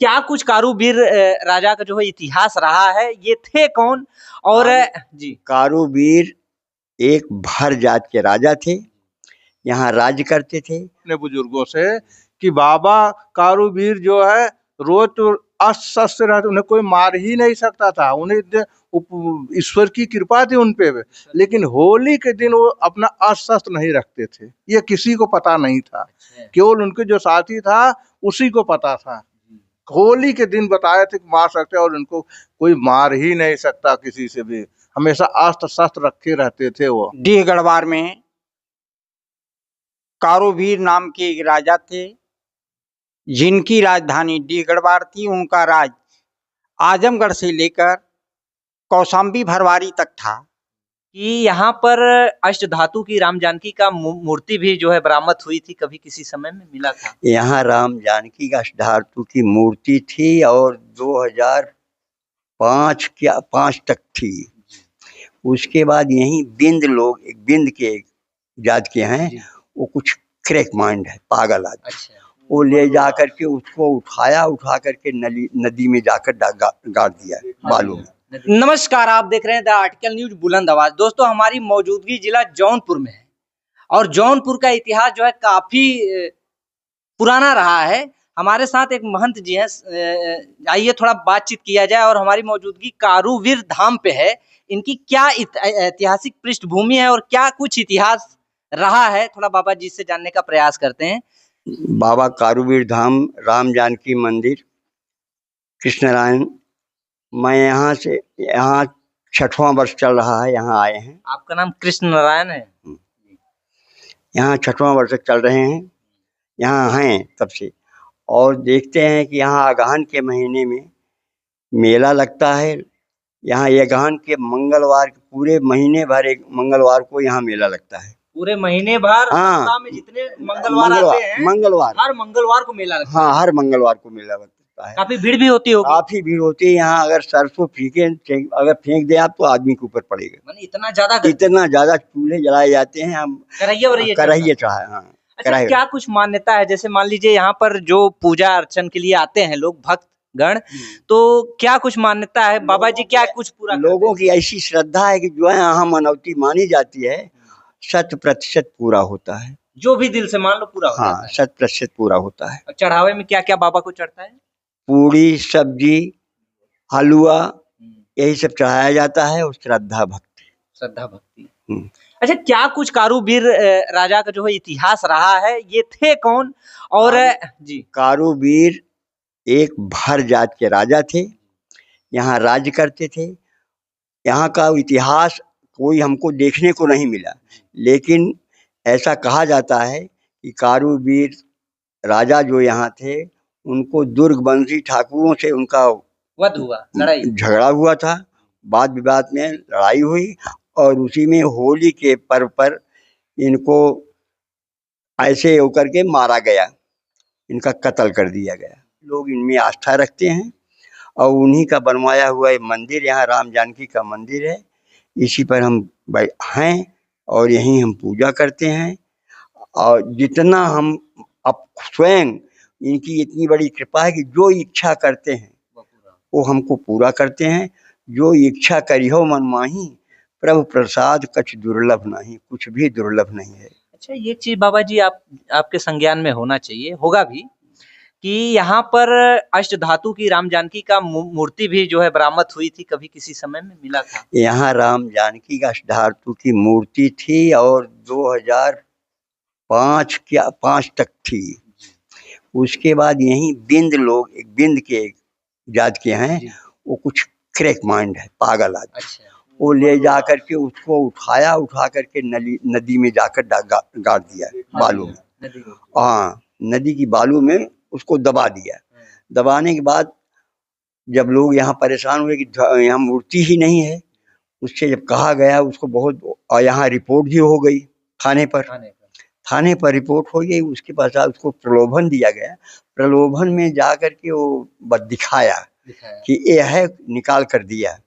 क्या कुछ कारूवीर राजा का जो है इतिहास रहा है, ये थे कौन? और जी कारूवीर एक भर जात के राजा थे, यहाँ राज्य करते थे। अपने बुजुर्गों से कि बाबा कारूवीर जो है रोज तो अस्त्र शस्त्र रहते, उन्हें कोई मार ही नहीं सकता था, उन्हें ईश्वर की कृपा थी उन पे, लेकिन होली के दिन वो अपना अस्त्र शस्त्र नहीं रखते थे, ये किसी को पता नहीं था, केवल उनके जो साथी था उसी को पता था। होली के दिन बताए थे कि मार सकते, और उनको कोई मार ही नहीं सकता किसी से भी, हमेशा अस्त्र शस्त्र रखे रहते थे। वो डीह गढ़वार में कारूवीर नाम के एक राजा थे, जिनकी राजधानी डीह गढ़वार थी। उनका राज आजमगढ़ से लेकर कौशाम्बी भरवारी तक था। कि यहाँ पर अष्ट धातु की राम जानकी का मूर्ति भी जो है बरामद हुई थी, कभी किसी समय में मिला था। यहाँ राम जानकी का अष्ट धातु की मूर्ति थी और 2005 तक थी। उसके बाद यही बिंद लोग, एक बिंद के जात के हैं, वो कुछ क्रैक माइंड है, पागल आदमी। अच्छा। वो ले जा करके उसको उठा करके नदी में जाकर गाड़ दिया बालू में। नमस्कार, आप देख रहे हैं द आर्टिकल न्यूज बुलंद आवाज। दोस्तों, हमारी मौजूदगी जिला जौनपुर में है और जौनपुर का इतिहास जो है काफी पुराना रहा है। हमारे साथ एक महंत जी हैं, आइए थोड़ा बातचीत किया जाए। और हमारी मौजूदगी कारूवीर धाम पे है। इनकी क्या ऐतिहासिक पृष्ठभूमि है और क्या कुछ इतिहास रहा है, थोड़ा बाबा जी से जानने का प्रयास करते हैं। बाबा कारूवीर धाम, राम जानकी मंदिर, कृष्ण नारायण। मैं यहाँ 6वां वर्ष चल रहा है, यहाँ आए हैं। आपका नाम कृष्ण नारायण है? यहाँ 6वां वर्ष चल रहे हैं, यहाँ हैं तब से। और देखते हैं कि यहाँ अगहन के महीने में मेला लगता है। यहाँ अगहन के मंगलवार, पूरे महीने भर एक मंगलवार को यहाँ मेला लगता है। पूरे महीने भर? हाँ, में जितने मंगलवार आते हैं, हर मंगलवार को मेला लगता है। हाँ, हर मंगलवार को मेला लगता है। काफी भीड़ भी होती होगी? काफी भीड़ होती है यहाँ। अगर सरसों अगर फेंक दे आप तो आदमी के ऊपर पड़ेगा। इतना ज्यादा चूल्हे जलाए जाते हैं। हम कराइए चाहे। हाँ। अच्छा, क्या कुछ मान्यता है? जैसे मान लीजिए यहाँ पर जो पूजा अर्चन के लिए आते हैं लोग, भक्त गण, तो क्या कुछ मान्यता है? बाबा जी क्या कुछ पूरा लोगों की ऐसी श्रद्धा है कि जो है यहाँ मनौती मानी जाती है, 100% पूरा होता है। जो भी दिल से मान लो पूरा होता है। हाँ, 100% पूरा होता है। चढ़ावे में क्या क्या बाबा को चढ़ता है? पूरी, सब्जी, हलवा, यही सब चढ़ाया जाता है। और श्रद्धा भक्ति। अच्छा, क्या कुछ कारूवीर राजा का जो है इतिहास रहा है, ये थे कौन? और जी कारूवीर एक भर जात के राजा थे, यहाँ राज्य करते थे। यहाँ का इतिहास कोई हमको देखने को नहीं मिला, लेकिन ऐसा कहा जाता है कि कारूवीर राजा जो यहाँ थे, उनको दुर्गवंशी ठाकुरों से उनका वध हुआ, झगड़ा हुआ था। वाद विवाद में लड़ाई हुई और उसी में होली के पर्व पर इनको ऐसे होकर के मारा गया, इनका कत्ल कर दिया गया। लोग इनमें आस्था रखते हैं और उन्हीं का बनवाया हुआ ये मंदिर, यहाँ राम जानकी का मंदिर है। इसी पर हम हैं और यहीं हम पूजा करते हैं। और जितना हम अब स्वयं, इनकी इतनी बड़ी कृपा है कि जो इच्छा करते हैं वो हमको पूरा करते हैं। जो इच्छा करिहो मन माही, प्रभु प्रसाद कछ दुर्लभ नहीं। कुछ भी दुर्लभ नहीं है। अच्छा, ये चीज बाबा जी आपके संज्ञान में होना चाहिए, होगा भी, कि यहाँ पर अष्ट धातु की राम जानकी का मूर्ति भी जो है बरामद हुई थी, कभी किसी समय में मिला था। यहाँ राम जानकी का अष्ट धातु की मूर्ति थी और 2005 तक थी। उसके बाद यही बिंद लोग, एक बिंद के जात के हैं, वो कुछ क्रैक माइंड है, पागल आदमी। अच्छा। वो ले जा करके उसको उठा करके नदी में जाकर गाड़ दिया बालू में। हाँ, नदी की बालू में उसको दबा दिया। दबाने के बाद जब लोग यहाँ परेशान हुए कि यहाँ मूर्ति ही नहीं है, उससे जब कहा गया उसको बहुत, और यहाँ रिपोर्ट भी हो गई थाने पर रिपोर्ट हो गई। उसके पश्चात उसको प्रलोभन दिया गया। प्रलोभन में जा करके वो दिखाया कि ये है, निकाल कर दिया।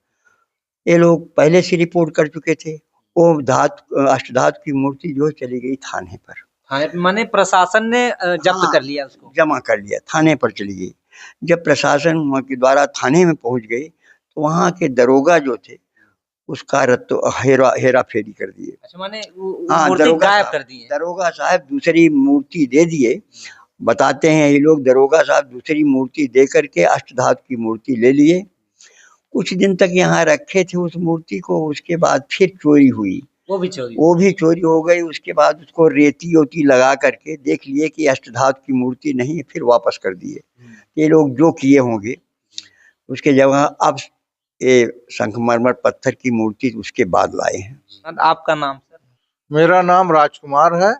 ये लोग पहले से रिपोर्ट कर चुके थे। वो अष्टधातु की मूर्ति जो चली गई थाने पर। माने प्रशासन ने जब्त कर लिया, उसको जमा कर लिया, थाने पर चली गई। जब प्रशासन वहाँ के द्वारा थाने में पहुंच गई तो वहाँ के दरोगा जो थे उसका रत्तो हेरा फेरी कर दिए। अच्छा, माने हाँ, मूर्ति दरोगा गायब साहब- कर दी है। दरोगा साहब दूसरी मूर्ति दे दिए। बताते हैं ये लोग, दरोगा साहब दूसरी मूर्ति दे करके अष्टधातु की मूर्ति ले लिए। कुछ दिन तक यहाँ रखे थे उस मूर्ति को, उसके बाद फिर चोरी हुई, वो भी चोरी। वो भी चोरी हो गई। उसके बाद उसको रेती ओती लगा करके देख लिए कि अष्टधातु की मूर्ति नहीं है, फिर वापस कर दिए। ये लोग जो किए होंगे उसके जगह अब ये संगमरमर पत्थर की मूर्ति उसके बाद लाए हैं। आपका नाम सर? मेरा नाम राजकुमार है,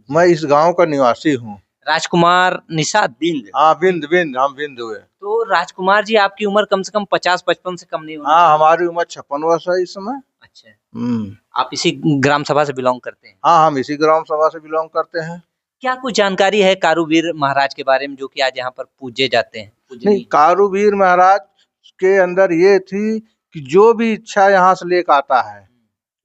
मैं इस गांव का निवासी हूँ। राजकुमार निषाद। बिंद। हाँ, बिंद बिंद, हम बिंद हुए। तो राजकुमार जी, आपकी उम्र कम से कम 50-55 से कम नहीं होनी हाँ, चाहिए। हमारी उम्र 56 वर्ष है इस समय। अच्छा, आप इसी ग्राम सभा से बिलोंग करते हैं? हाँ, हम इसी ग्राम सभा से बिलोंग करते हैं। क्या कुछ जानकारी है कारूवीर महाराज के बारे में जो कि आज यहाँ पर पूजे जाते हैं? नहीं, कारूवीर महाराज के अंदर ये थी कि जो भी इच्छा यहाँ से लेकर आता है,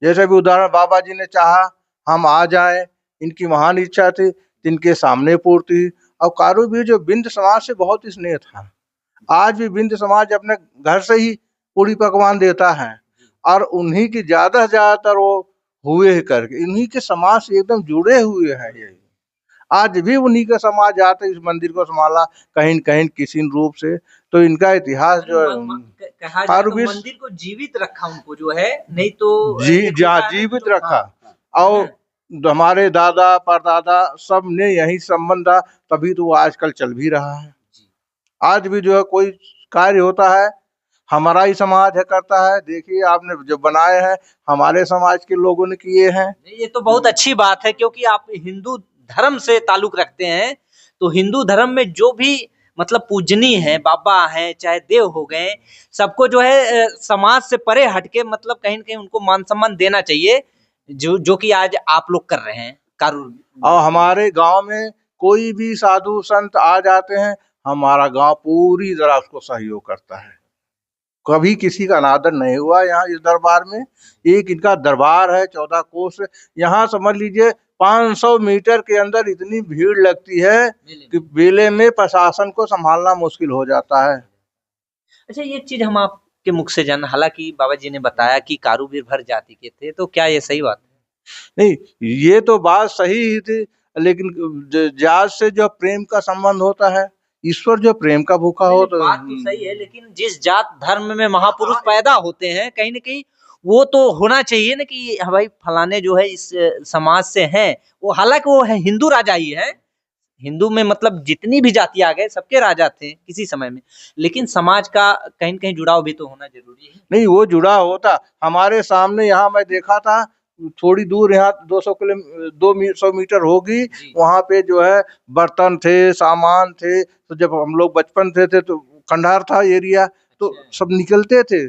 जैसे भी उदाहरण बाबा जी ने चाहा हम आ जाए, इनकी महान इच्छा थी, इनके सामने पूर्ति। और कारूवीर जो बिंद समाज से बहुत स्नेह था। आज भी बिंद समाज अपने घर से ही पूरी पकवान देता है और उन्हीं की ज्यादा से ज्यादातर वो हुए करके इन्हीं के समाज से एकदम जुड़े हुए हैं। ये आज भी उन्हीं का समाज आते इस मंदिर को संभाला कहीं कहीं किसी रूप से। तो इनका इतिहास जो है कारूवीर मंदिर को जीवित रखा, उनको जो है, नहीं तो जीवित रखा। और हमारे दादा परदादा सब ने यही संबंध था, तभी तो वो आजकल चल भी रहा है। आज भी जो है कोई कार्य होता है हमारा ही समाज है करता है। देखिए आपने जो बनाए हैं हमारे समाज के लोगों ने किए हैं। ये तो बहुत अच्छी बात है, क्योंकि आप हिंदू धर्म से ताल्लुक रखते हैं, तो हिंदू धर्म में जो भी मतलब पूजनीय है, बाबा हैं चाहे देव हो गए, सबको जो है समाज से परे हटके मतलब कहीं न कहीं उनको मान सम्मान देना चाहिए, जो कि आज आप लोग कर रहे हैं कारूवीर। और हमारे गांव में कोई भी साधु संत आ जाते हैं, हमारा गांव पूरी तरह उसको सहयोग करता है। कभी किसी का अनादर नहीं हुआ यहाँ इस दरबार में। एक इनका दरबार है 14 कोस। यहाँ समझ लीजिए 500 मीटर के अंदर इतनी भीड़ लगती है कि मेले में प्रशासन को संभालना मुश्किल हो जाता है। अच्छा, ये चीज हम आपके मुख से जाना, हालांकि बाबा जी ने बताया कि कारूवीर भर जाति के थे, तो क्या ये सही बात है? नहीं, ये तो बात सही ही थी, लेकिन जात से जो प्रेम का संबंध होता है, ईश्वर जो प्रेम का भूखा हो तो बात तो सही है, लेकिन जिस जात धर्म में महापुरुष पैदा होते हैं, कहीं न कहीं वो तो होना चाहिए ना कि भाई फलाने जो है इस समाज से हैं। वो हालांकि वो है हिंदू राजा ही है, हिंदू में मतलब जितनी भी जाति आ गए सबके राजा थे किसी समय में, लेकिन समाज का कहीं न कहीं जुड़ाव भी तो होना जरूरी है। नहीं, वो जुड़ा होता। हमारे सामने यहाँ मैं देखा था, थोड़ी दूर यहाँ 200 मीटर होगी, वहाँ पे जो है बर्तन थे, सामान थे। तो जब हम लोग बचपन थे तो खंडार था एरिया, तो सब निकलते थे।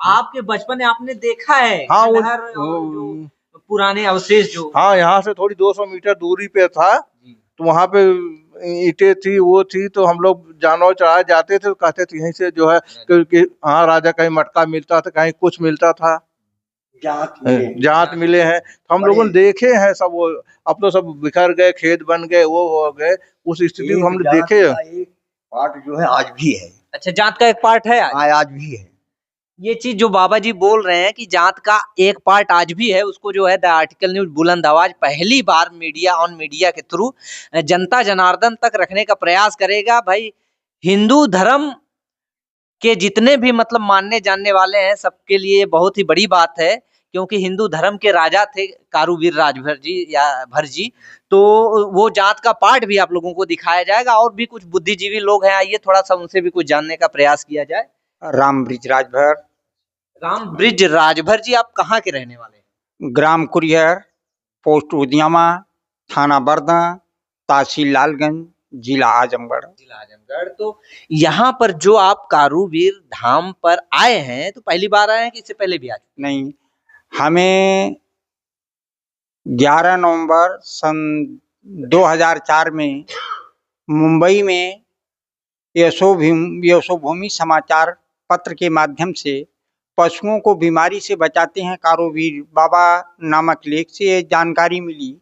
आपके बचपन में आपने देखा है? हाँ, जो पुराने अवशेष जो, हाँ, यहाँ से थोड़ी 200 मीटर दूरी पे था, तो वहाँ पे ईंटें थी, वो थी। तो हम लोग जानवर चढ़ाए जाते थे, तो कहते थे यहीं से जो है कि हाँ राजा कहीं मटका मिलता था, कहीं कुछ मिलता था, जात मिले हैं। तो हम लोगों ने देखे हैं सब। वो अब तो सब बिखर गए, खेत बन गए, वो हो गए। उस स्थिति को हमने देखे। एक पार्ट जो है आज भी है। अच्छा, जात का एक पार्ट है आज भी है। ये चीज जो बाबा जी बोल रहे हैं कि जात का एक पार्ट आज भी है, उसको जो है द आर्टिकल न्यूज बुलंद आवाज पहली बार मीडिया के थ्रू जनता जनार्दन तक रखने का प्रयास करेगा। भाई, हिंदू धर्म के जितने भी मतलब मानने जानने वाले हैं सबके लिए बहुत ही बड़ी बात है, क्योंकि हिंदू धर्म के राजा थे कारूवीर राजभर जी या भर जी। तो वो जात का पार्ट भी आप लोगों को दिखाया जाएगा। और भी कुछ बुद्धिजीवी लोग हैं, आइए थोड़ा सा उनसे भी कुछ जानने का प्रयास किया जाए। राम ब्रिज राजभर। राम ब्रिज राजभर जी, आप कहाँ के रहने वाले हैं? ग्राम कुरियर, पोस्ट उदियामा, थाना बरदा, तहसील लालगंज, जिला आजमगढ़। तो यहाँ पर जो आप कारूवीर धाम पर आए हैं, तो पहली बार आए हैं कि इससे पहले भी आ चुके? नहीं, हमें 11 नवंबर सन 2004 में मुंबई में यशोभूमि समाचार पत्र के माध्यम से पशुओं को बीमारी से बचाते हैं कारूवीर बाबा नामक लेख से जानकारी मिली।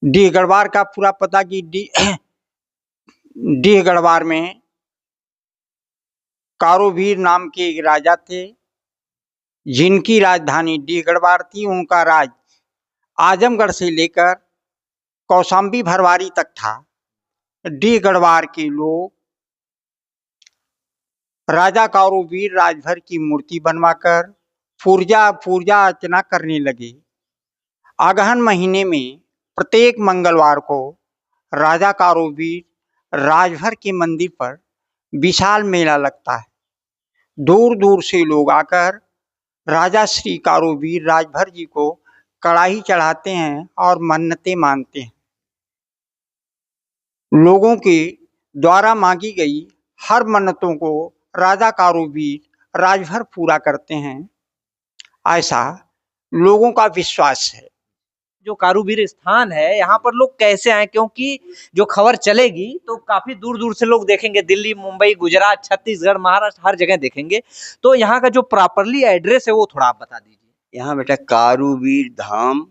डी गढ़वार का पूरा पता कि डीह गढ़वार में कारूवीर नाम के एक राजा थे, जिनकी राजधानी डीह गढ़वार थी। उनका राज आजमगढ़ से लेकर कौशाम्बी भरवारी तक था। डीह गढ़वार के लोग राजा कारूवीर राजभर की मूर्ति बनवाकर पूजा अर्चना करने लगे। अगहन महीने में प्रत्येक मंगलवार को राजा कारूवीर राजभर के मंदिर पर विशाल मेला लगता है। दूर दूर से लोग आकर राजा श्री कारूवीर राजभर जी को कड़ाही चढ़ाते हैं और मन्नतें मांगते हैं। लोगों के द्वारा मांगी गई हर मन्नतों को राजा कारूवीर राजभर पूरा करते हैं, ऐसा लोगों का विश्वास है। जो कारूवीर स्थान है यहाँ पर लोग कैसे आए, क्योंकि जो खबर चलेगी तो काफी दूर दूर से लोग देखेंगे, दिल्ली, मुंबई, गुजरात, छत्तीसगढ़, महाराष्ट्र, हर जगह देखेंगे। तो यहाँ का जो प्रॉपरली एड्रेस है वो थोड़ा आप बता दीजिए। यहाँ बेटा कारूवीर धाम,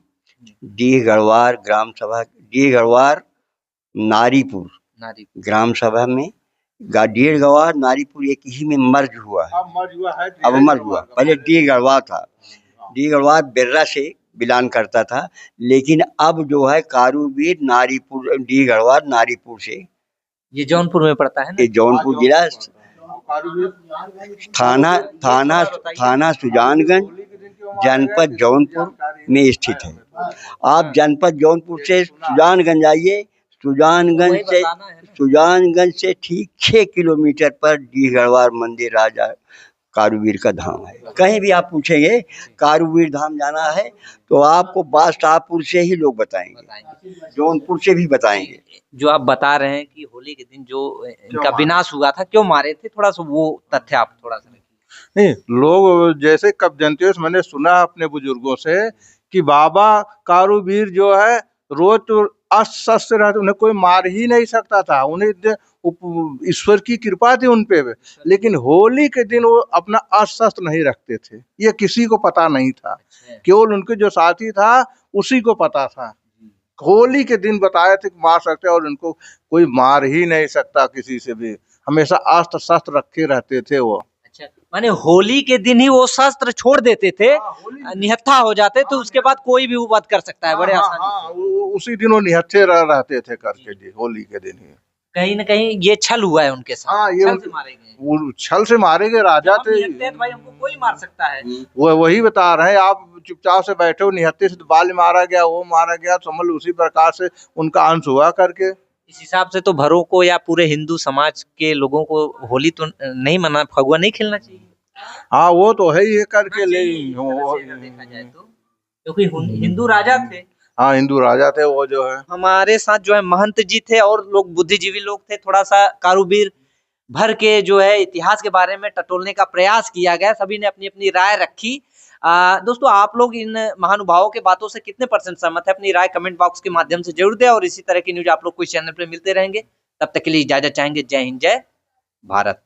डीह गढ़वार ग्राम सभा, डीह गढ़वार नारीपुर ग्राम सभा में, डीह गढ़वार नारीपुर एक ही में मर्ज हुआ है। अब मर्ज हुआ, पहले डीह गढ़वार था। डीह गढ़वार बिर्रा से बिलान करता था, लेकिन अब जो है कारूवीर नारीपुर, डीह गढ़वार नारीपुर से, ये जौनपुर में पड़ता है ना? ये जौनपुर जिला, थाना सुजानगंज, जनपद जौनपुर में स्थित है। आप जनपद जौनपुर से सुजानगंज आइए, सुजानगंज से ठीक 6 किलोमीटर पर डीह गढ़वार मंदिर राजा कारूवीर का धाम है। कहीं भी आप पूछेंगे कारूवीर धाम जाना है तो आपको बादशाहपुर से ही लोग बताएंगे, जौनपुर से भी बताएंगे। जो आप बता रहे हैं कि होली के दिन जो इनका विनाश हुआ था, क्यों मारे थे, थोड़ा सा वो तथ्य आप थोड़ा सा। नहीं, लोग जैसे कब जानते हो, मैंने सुना अपने बुजुर्गों से कि बाबा कारूवीर जो है रोज तो अस्वस्थ रहते, उन्हें कोई मार ही नहीं सकता था, उन्हें ईश्वर की कृपा थी उन पे। लेकिन होली के दिन वो अपना अस्वस्थ नहीं रखते थे, ये किसी को पता नहीं था, केवल उनके जो साथी था उसी को पता था। होली के दिन बताए थे कि मार सकते, और उनको कोई मार ही नहीं सकता किसी से भी, हमेशा अस्त्र शस्त्र रखे रहते थे वो। माने होली के दिन ही वो शस्त्र छोड़ देते थे, निहत्था हो जाते, तो उसके बाद कोई भी वध कर सकता है बड़े आसानी से। उसी दिन वो निहत्थे रहते थे करके जी, होली के दिन ही। कहीं न कहीं ये छल हुआ है उनके साथ। हाँ, ये छल से मारे गए राजा थे भाई, हमको कोई मार सकता है। वो वही बता रहे हैं, आप चुपचाप से बैठे हो, निहत्थे से बाल मारा गया, वो मारा गया, समझ उसी प्रकार से उनका अंश हुआ करके। इस हिसाब से तो भरों को या पूरे हिंदू समाज के लोगों को होली तो नहीं मना, फगुआ नहीं खेलना चाहिए। हाँ, वो तो है ही करके ले, देखा जाए तो, क्योंकि हिंदू राजा थे। हाँ, हिंदू राजा थे वो जो है। हमारे साथ जो है महंत जी थे और लोग बुद्धिजीवी लोग थे। थोड़ा सा कारूवीर भर के जो है इतिहास के बारे में टटोलने का प्रयास किया गया, सभी ने अपनी अपनी राय रखी। दोस्तों, आप लोग इन महानुभावों के बातों से कितने % सहमत है, अपनी राय कमेंट बॉक्स के माध्यम से जरूर दें। और इसी तरह की न्यूज आप लोग को इस चैनल पे मिलते रहेंगे। तब तक के लिए इजाजत चाहेंगे। जय हिंद, जय भारत।